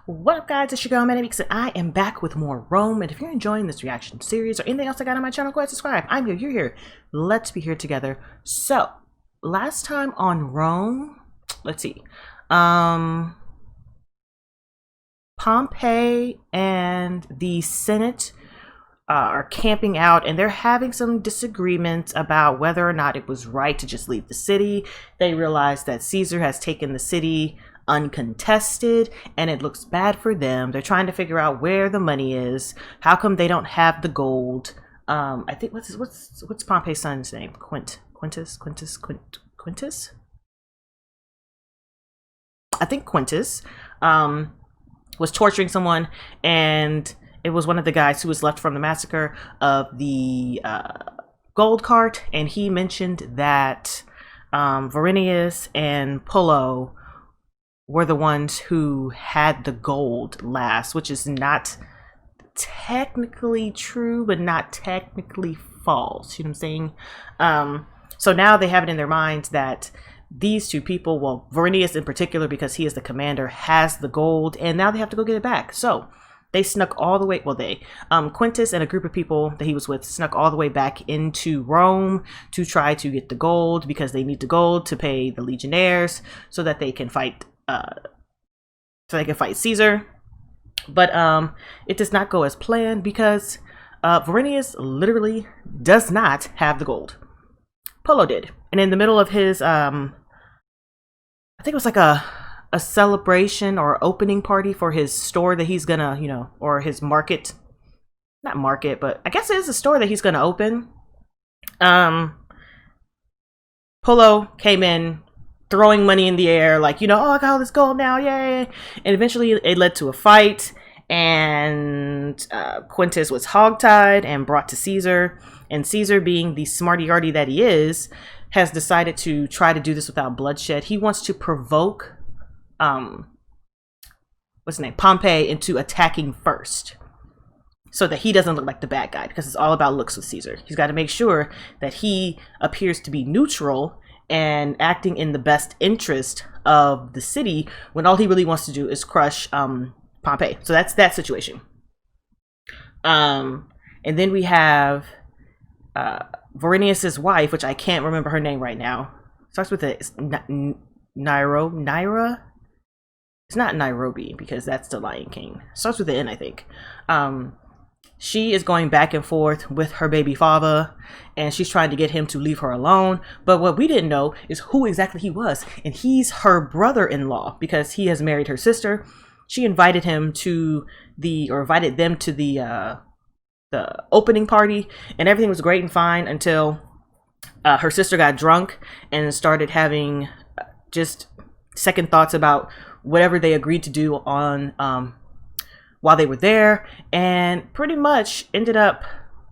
What up, guys? It's your girl ManicMeeks, and I am back with more Rome. And if you're enjoying this reaction series or anything else I got on my channel, go ahead and subscribe. I'm here, you're here. Let's be here together. So, last time on Rome, let's see. Pompey and the Senate are camping out, and they're having some disagreements about whether or not it was right to just leave the city. They realize that Caesar has taken the city uncontested and it looks bad for them. They're trying to figure out where the money is. How come they don't have the gold? I think what's Pompey's son's name? Quintus? I think Quintus was torturing someone, and it was one of the guys who was left from the massacre of the gold cart, and he mentioned that Verinius and Pullo were the ones who had the gold last, which is not technically true, but not technically false. You know what I'm saying? So now they have it in their minds that these two people, well, Verinius in particular, because he is the commander, has the gold, and now they have to go get it back. So they snuck all the way, Quintus and a group of people that he was with snuck all the way back into Rome to try to get the gold, because they need the gold to pay the legionnaires so that they can fight Caesar. But it does not go as planned, because Verinius literally does not have the gold. Pullo did. And in the middle of his I think it was like a celebration or opening party for his store that he's gonna, you know, or his market, not market, but I guess it is a store that he's gonna open. Pullo came in throwing money in the air, like, you know, oh, I got all this gold now, yay. And eventually it led to a fight, and Quintus was hogtied and brought to Caesar. And Caesar, being the smarty-yardy that he is, has decided to try to do this without bloodshed. He wants to provoke what's his name, Pompey, into attacking first, so that he doesn't look like the bad guy, because it's all about looks with Caesar. He's got to make sure that he appears to be neutral and acting in the best interest of the city, when all he really wants to do is crush Pompey. So that's that situation. And then we have Verinius's wife, which I can't remember her name right now. Starts with a Naira. It's not Nairobi, because that's the Lion King. Starts with an N, I think. She is going back and forth with her baby father, and she's trying to get him to leave her alone. But what we didn't know is who exactly he was, and he's her brother-in-law, because he has married her sister. She invited him to invited them to the opening party, and everything was great and fine until her sister got drunk and started having just second thoughts about whatever they agreed to do on while they were there, and pretty much ended up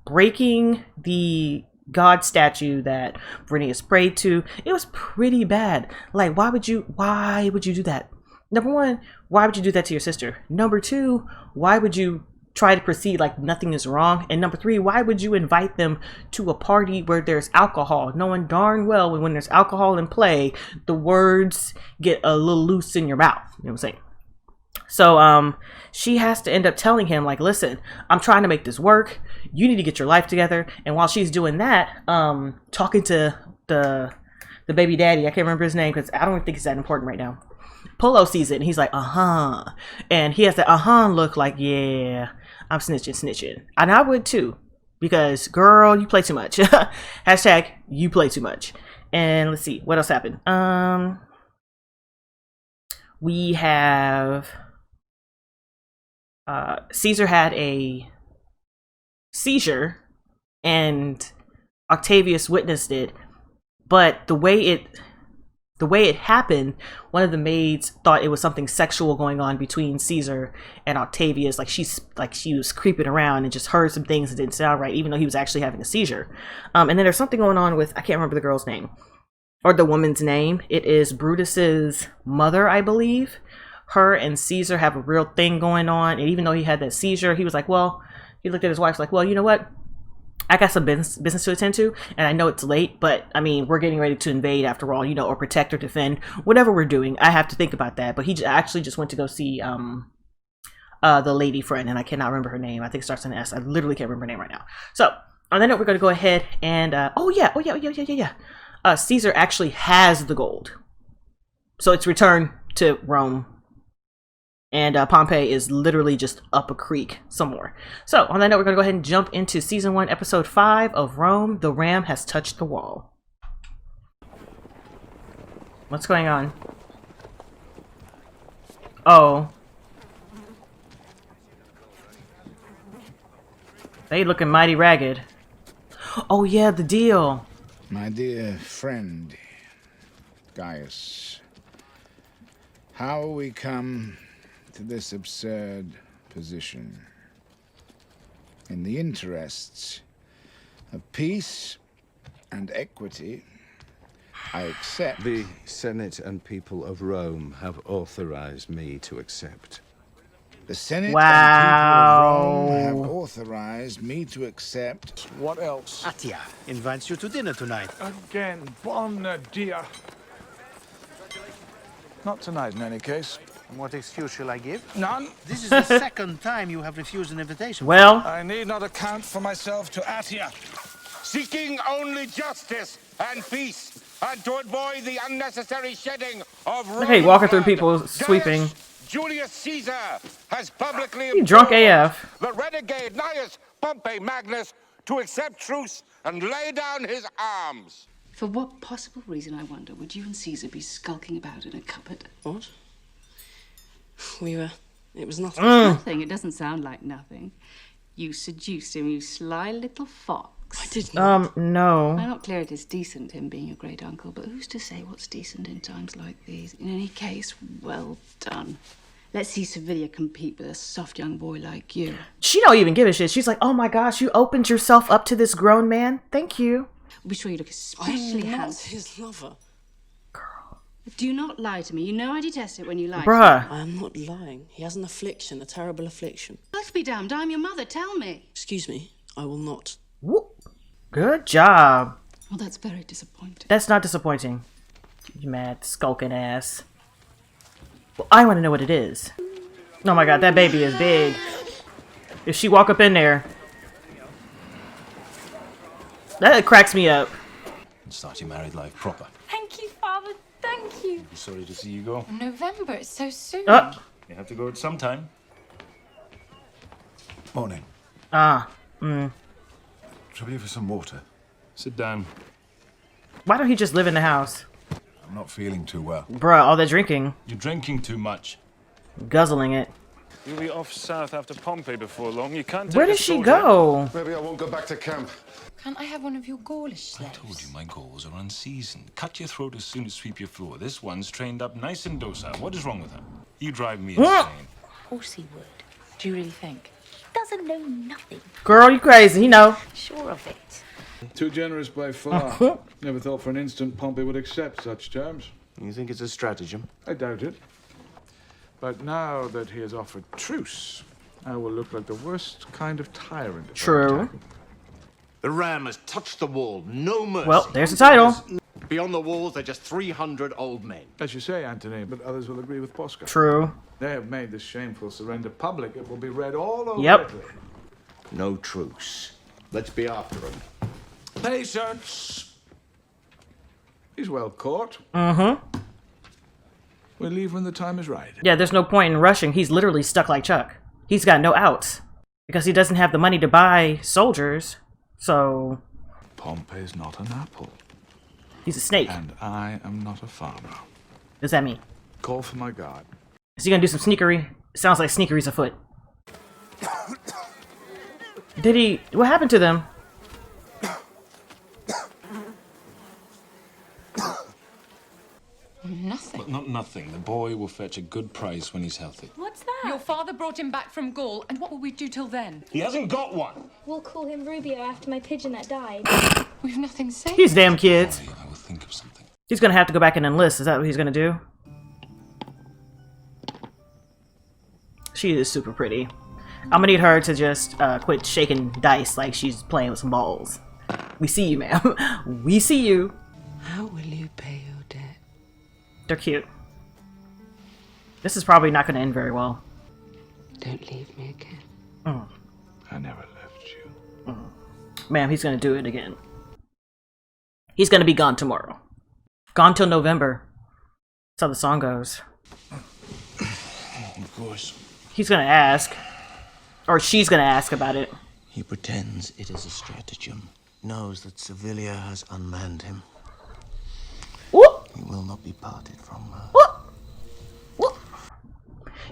breaking the god statue that Verinius prayed to. It was pretty bad. Like, why would you do that? Number one, why would you do that to your sister? Number two, why would you try to proceed like nothing is wrong? And number three, why would you invite them to a party where there's alcohol, knowing darn well when there's alcohol in play, the words get a little loose in your mouth? You know what I'm saying? So she has to end up telling him, like, listen, I'm trying to make this work. You need to get your life together. And while she's doing that, talking to the baby daddy, I can't remember his name because I don't think it's that important right now. Pullo sees it and he's like, and he has that look, like, yeah, I'm snitching. And I would too, because girl, you play too much. Hashtag you play too much. And let's see what else happened. We have Caesar had a seizure and Octavius witnessed it, but the way it happened, one of the maids thought it was something sexual going on between Caesar and Octavius. Like, she was creeping around and just heard some things that didn't sound right, even though he was actually having a seizure. And then there's something going on with, I can't remember the girl's name or the woman's name. It is Brutus's mother, I believe. Her and Caesar have a real thing going on, and even though he had that seizure, he was like, well, he looked at his wife like, well, you know what? I got some business to attend to, and I know it's late, but I mean, we're getting ready to invade after all, you know, or protect or defend, whatever we're doing. I have to think about that. But he actually just went to go see the lady friend, and I cannot remember her name. I think it starts with an S. I literally can't remember her name right now. So on that note, we're going to go ahead and oh yeah. Caesar actually has the gold, so it's returned to Rome, and Pompeii is literally just up a creek somewhere. So on that note, we're going to go ahead and jump into season 1, episode 5 of Rome. The ram has touched the wall. What's going on? Oh. They looking mighty ragged. Oh yeah, the deal. My dear friend, Gaius, how we come to this absurd position? In the interests of peace and equity, I accept. The Senate and people of Rome have authorized me to accept. The Senate and Wow. people of Rome have authorized me to accept. What else? ATIA invites you to dinner tonight. Again, bon dia. Not tonight, in any case. And what excuse shall I give? None. This is the second time you have refused an invitation. Well, I need not account for myself to ATIA. Seeking only justice and peace, and to avoid the unnecessary shedding of okay, Roman walking through blood. people sweeping. Gaius Julius Caesar has publicly You drunk AF. the renegade Gnaeus Pompey Magnus to accept truce and lay down his arms. For what possible reason, I wonder, would you and Caesar be skulking about in a cupboard? What? It was nothing. Nothing. It doesn't sound like nothing. You seduced him, you sly little fox. I did not. No. I'm not clear it is decent, him being your great uncle, but who's to say what's decent in times like these? In any case, well done. Let's see Sevilla compete with a soft young boy like you. She don't even give a shit. She's like, oh my gosh, you opened yourself up to this grown man. Thank you. I'll be sure you look especially I'm not handsome. his lover. Do not lie to me. You know I detest it when you lie. Bruh. I am not lying. He has an affliction, a terrible affliction. Let's be damned. I'm your mother. Tell me. Excuse me, I will not. Whoop. Good job. Well, that's very disappointing. That's not disappointing. You mad, skulking ass. Well, I want to know what it is. Oh my god, that baby is big. If she walk up in there, that cracks me up. Start your married life proper. Thank you, Father. Thank you. I'm sorry to see you go. November, it's so soon. You have to go at some time. Morning. Trouble you for some water? Sit down. Why don't he just live in the house? I'm not feeling too well. Bruh, all that drinking. You're drinking too much. Guzzling it. You'll be off south after Pompey before long. You can't take Where a does she soldier. go? Maybe I won't go back to camp. Can't I have one of your Gaulish I slaves? told you my goals are unseasoned. Cut your throat as soon as sweep your floor. This one's trained up nice and docile. What is wrong with her? You drive me insane. Of course he would. Do you really think? Doesn't know nothing. Girl, you crazy. You know. Sure of it. Too generous by far. Never thought for an instant Pompey would accept such terms. You think it's a stratagem? I doubt it. But now that he has offered truce, I will look like the worst kind of tyrant. if I True. attack him. The ram has touched the wall. No mercy. Well, there's the title. Beyond the walls, they're just 300 old men. As you say, Antony, but others will agree with Posca. True. They have made this shameful surrender public. It will be read all over Yep. Italy. No truce. Let's be after him. Patience. He's well caught. Mm-hmm. We'll leave when the time is right. Yeah, there's no point in rushing. He's literally stuck like Chuck. He's got no outs. Because he doesn't have the money to buy soldiers. So, Pompey's not an apple. he's a snake. And I am not a farmer. What does that mean? Call for my guard. Is he gonna do some sneakery? Sounds like sneakery's afoot. Did he? What happened to them? Nothing. But not nothing. The boy will fetch a good price when he's healthy. What's that? Your father brought him back from Gaul, and what will we do till then? He hasn't got one. We'll call him Rubio after my pigeon that died. We've nothing safe. These damn kids. I will think of something. He's gonna have to go back and enlist. Is that what he's gonna do? She is super pretty. I'm gonna need her to just quit shaking dice like she's playing with some balls. We see you, ma'am. We see you. How will you pay your debt? They're cute. This is probably not gonna end very well. Don't leave me again. I never left you. Ma'am, he's gonna do it again. He's gonna be gone tomorrow. Gone till November. That's how the song goes. Of course. He's gonna ask. Or she's gonna ask about it. He pretends it is a stratagem. Knows that Sevilla has unmanned him. Whoop. He will not be parted from her. Whoop. Whoop.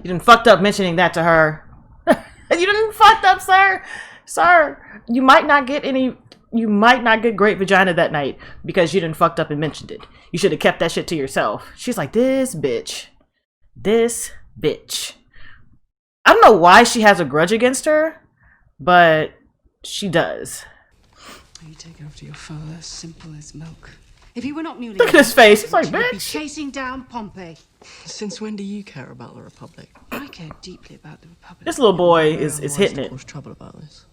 You done fucked up mentioning that to her. You done fucked up, sir. Sir, you might not get great vagina that night because you done fucked up and mentioned it. You should have kept that shit to yourself. She's like, this bitch. This bitch. I don't know why she has a grudge against her, but she does. You take after your father, simple as milk. If he were not newly... Look at his face. He's like, he would be bitch. chasing down Pompey. Since when do you care about the Republic? I care deeply about the Republic. This little boy is hitting it. Cause trouble about this.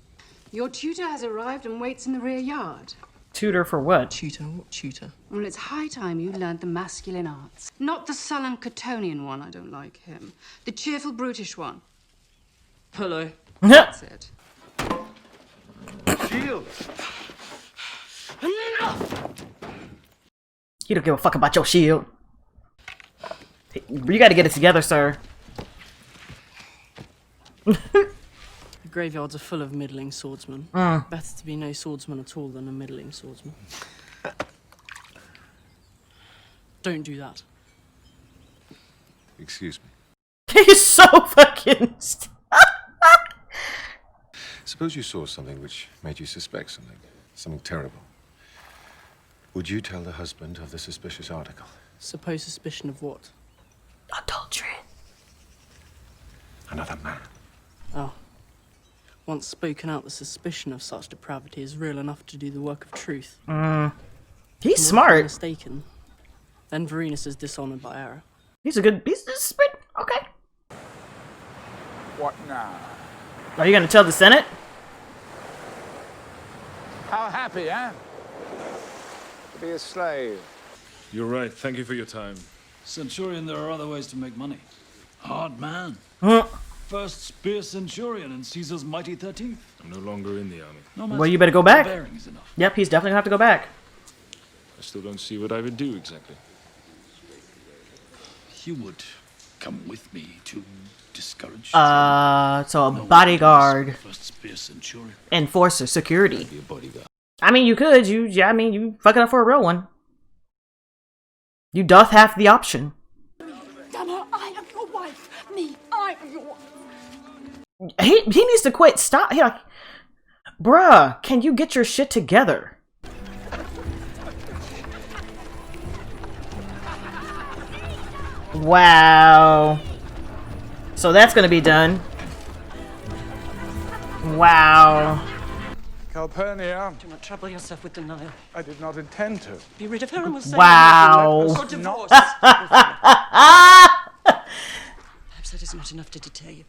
Your tutor has arrived and waits in the rear yard. Tutor for what? Tutor? What tutor? Well, it's high time you learned the masculine arts. Not the sullen Catonian one, I don't like him. The cheerful, brutish one. Hello. That's it. Shield! You don't give a fuck about your shield. You gotta get it together, sir. The graveyards are full of middling swordsmen. Mm. Better to be no swordsman at all than a middling swordsman. Don't do that. Excuse me. He's so fucking... Suppose you saw something which made you suspect something terrible. Would you tell the husband of the suspicious article? Suppose suspicion of what? Adultery. Another man. Oh. Once spoken out, the suspicion of such depravity is real enough to do the work of truth. He's And if I'm smart. mistaken, then Varenus is dishonored by error. He's a good... Okay. What now? Are you gonna tell the Senate? How happy, eh? To be a slave. You're right. Thank you for your time. Centurion, there are other ways to make money. Hard man. Huh. First spear Centurion in Caesar's mighty 13th. I'm no longer in the army. No Well, you better go back. bearing is enough. Yep, he's definitely gonna have to go back. I still don't see what I would do exactly. You would come with me to discourage. So a No bodyguard, First spear Centurion. enforcer, security. Be a bodyguard. I mean, you could. You fuck it up for a real one. You doth have the option. Damn her, I am your wife. Me, I am your wife. He needs to quit. Stop. He like, bruh, can you get your shit together? Wow. So that's gonna be done. Wow. Calpurnia. Do not trouble yourself with denial. I did not intend to. Be rid of her and we'll say Wow. or divorce. Perhaps that is not enough to deter you.